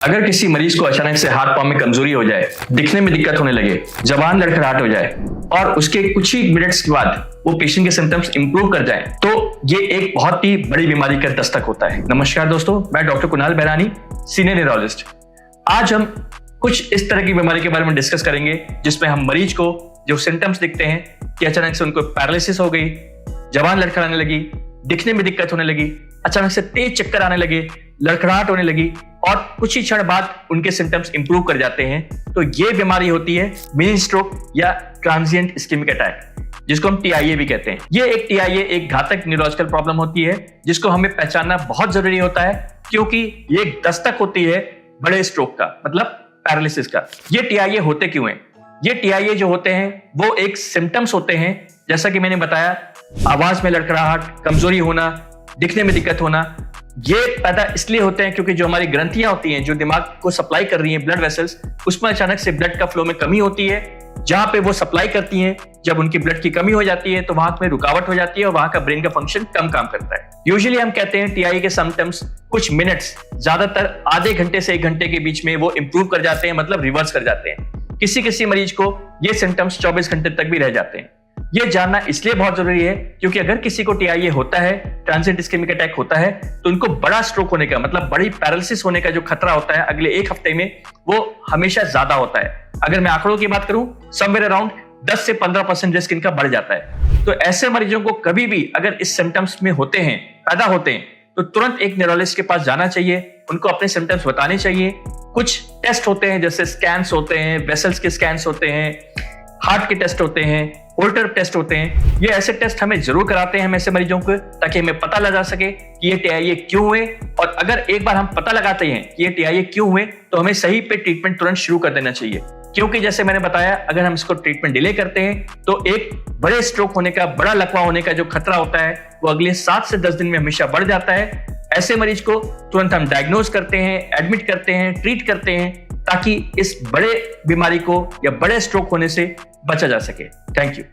अगर किसी मरीज को अचानक से हाथ पांव में कमजोरी हो जाए, दिखने में दिक्कत होने लगे, जबान लड़खड़ाहट हो जाए और उसके कुछ ही मिनट्स के बाद वो पेशेंट के सिम्टम्स इंप्रूव कर जाए, तो ये एक बहुत ही बड़ी बीमारी का दस्तक होता है। नमस्कार दोस्तों, मैं doctor Kunal Barauni, senior neurologist. आज हम कुछ इस तरह की बीमारी के बारे में डिस्कस करेंगे जिसमें हम मरीज को जो सिम्टम्स दिखते हैं कि अचानक से उनको पैरालिसिस हो गई, जबान लड़खड़ाने लगी, दिखने में दिक्कत होने लगी, अचानक से तेज चक्कर आने लगे, लड़खड़ाहट होने लगी और कुछ ही क्षण बाद उनके सिम्टम्स इंप्रूव कर जाते हैं, तो ये बीमारी होती है मिनी स्ट्रोक या ट्रांजिएंट इस्केमिक अटैक, जिसको हम TIA भी कहते हैं। ये एक TIA एक घातक न्यूरोलॉजिकल प्रॉब्लम होती है जिसको हमें पहचानना बहुत जरूरी होता है, क्योंकि ये एक दस्तक होती है बड़े स्ट्रोक का, मतलब पैरालिसिस का। ये TIA होते क्यों हैं? ये TIA जो होते हैं वो एक सिम्टम्स होते हैं, जैसा कि मैंने बताया, आवाज में लड़खड़ाहट, कमजोरी होना, दिखने में दिक्कत होना। ये पैदा इसलिए होते हैं क्योंकि जो हमारी ग्रंथियां होती हैं, जो दिमाग को सप्लाई कर रही हैं, ब्लड वेसल्स, उसमें अचानक से ब्लड का फ्लो में कमी होती है। जहां पे वो सप्लाई करती हैं, जब उनकी ब्लड की कमी हो जाती है तो वहां में रुकावट हो जाती है और वहां का ब्रेन का फंक्शन कम काम करता है। यूजुअली हम कहते हैं TIA के सिम्टम्स कुछ मिनट्स, ज्यादातर आधे घंटे से 1 घंटे के बीच में वो इंप्रूव कर जाते हैं, मतलब रिवर्स कर जाते हैं। किसी किसी मरीज को ये सिम्टम्स 24 घंटे तक भी रह जाते हैं। ये जानना इसलिए बहुत जरूरी है क्योंकि अगर किसी को TIA होता है, ट्रांजिएंट इस्केमिक अटैक होता है, तो उनको बड़ा स्ट्रोक होने का, मतलब बड़ी पैरालिसिस होने का जो खतरा होता है अगले 1 हफ्ते में, वो हमेशा ज्यादा होता है। अगर मैं आंकड़ों की बात करूं, समवेयर अराउंड 10 से 15% रिस्क इनका बढ़ जाता है। तो ऐसे मरीजों को कभी भी अगर इस सिम्टम्स में होते हैं, पैदा होते हैं, तो तुरंत एक न्यूरोलॉजिस्ट के पास जाना चाहिए, उनको अपने सिम्टम्स बताने चाहिए। कुछ टेस्ट होते हैं, जैसे स्कैन्स होते हैं, वेसल्स के स्कैन्स होते हैं, हार्ट के टेस्ट होते हैं, होल्टर टेस्ट होते हैं। ये ऐसे टेस्ट हमें जरूर कराते हैं हम ऐसे मरीजों को, ताकि हमें पता लगा सके कि ये TIA क्यों हुए। और अगर एक बार हम पता लगाते हैं कि ये TIA क्यों हुए, तो हमें सही पे ट्रीटमेंट तुरंत शुरू कर देना चाहिए। क्योंकि जैसे मैंने बताया, अगर हम इसको ट्रीटमेंट डिले करते हैं तो एक बड़े स्ट्रोक होने का, बड़ा लकवा होने का जो खतरा होता है वो अगले 7 से 10 दिन में हमेशा बढ़ जाता है। ऐसे मरीज को तुरंत हम डायग्नोज करते हैं, एडमिट करते हैं, ट्रीट करते हैं, ताकि इस बड़े बीमारी को या बड़े स्ट्रोक होने से बचा जा सके। Thank you.